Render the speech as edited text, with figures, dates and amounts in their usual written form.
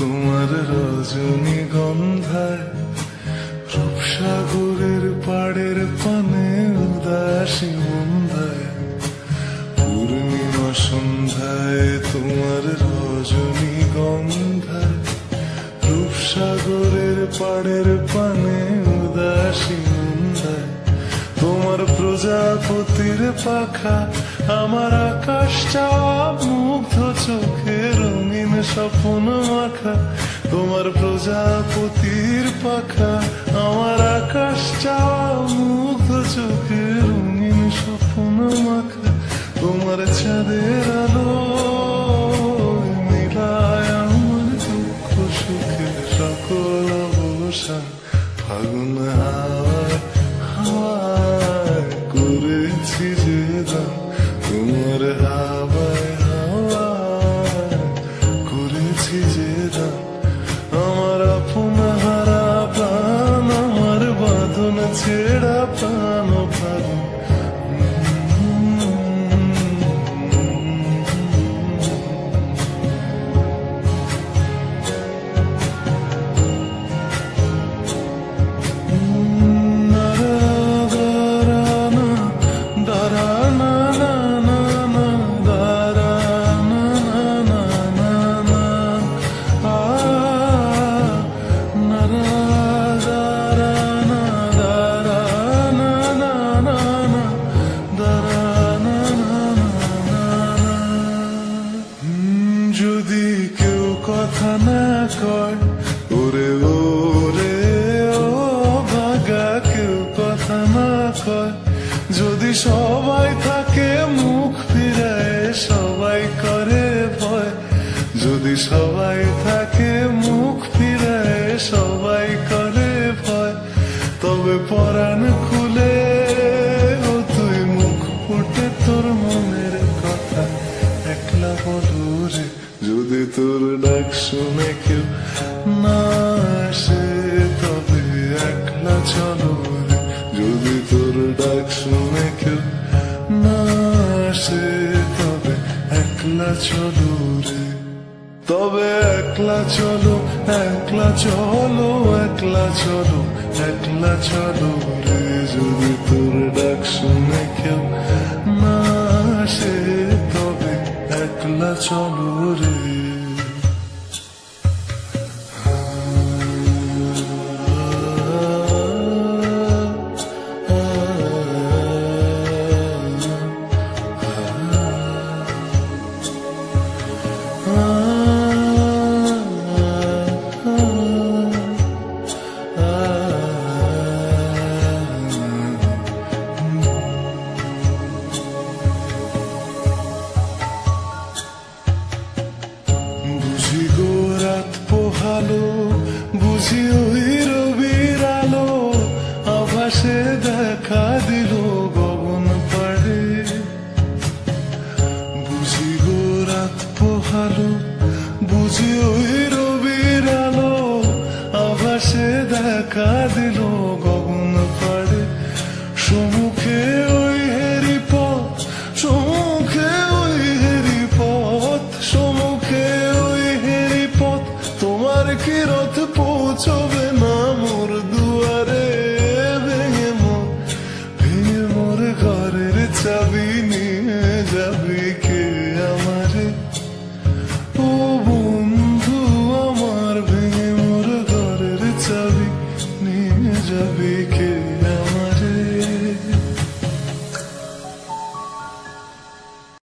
তোমার রজনীগন্ধায় রূপসাগরের পাড়ের পানে উদাসী মন্দায় পূর্ণিমা সন্ধ্যায় তোমার রজনীগন্ধায় রূপসাগরের পাড়ের পানে উদাসী মন্দায় তোমার প্রজাপতির পাখা আমার আকাশ চাওয়া মুগ্ধ চোখে রঙিন স্বপ্ন মাখা তোমার প্রজাপতির পাখা আমার আকাশ চাওয়া মুগ্ধ চোখে রঙিন স্বপ্ন মাখা তোমার চাঁদের আলো মিলায় আমার দুঃখ সুখের সকল অবসান ফাগুন হাওয়ায় হাওয়ায় করেছি যে দান তোমার হাওয়ায় হাওয়ায় করেছি যে দান আমার আপন হারা প্রাণ আমার বাঁধন ছেড়া প্রাণ ফাগুন যদি কেউ কথা না কয় ওরে ওরে ও ভাগা কেউ কথা না কয় যদি সবাই থাকে মুখ ফিরায় সবাই করে ভয় যদি সবাই থাকে মুখ ফিরায় সবাই করে ভয় তবে পরাণ খুলে ও তুই মুখ ফুটে তোর মনের কথা একলা বলো রে যদি তোর ডাক শুনে কেউ না আসে তবে একলা চলো রে যদি তোর ডাক শুনে কেউ না আসে তবে একলা চলো রে তবে একলা চলো একলা চলো একলা চলো একলা চলো রে যদি তোর ডাক শুনে কেউ না আসে তবে একলা চলো রে বুঝি গো রাত পোহালো বুঝি ওই রবির আলো আভাসে দেখা দিল গগন পাড়ে বুঝি গো রাত পোহালো বুঝি ওই রবির আলো আভাসে দেখা দিল গগন পাড়ে সম্মুখে ওই হেরি পথ সম্মুখে ওই হেরি পথ সম্মুখে ওই হেরি পথ তোমার কি রথ পৌঁছবে না মোর দুয়ারে ভেঙে মোর ঘরের চাবি নিয়ে যাবি কে আমারে ও বন্ধু আমার ভেঙে মোর ঘরের চাবি নিয়ে যাবি কে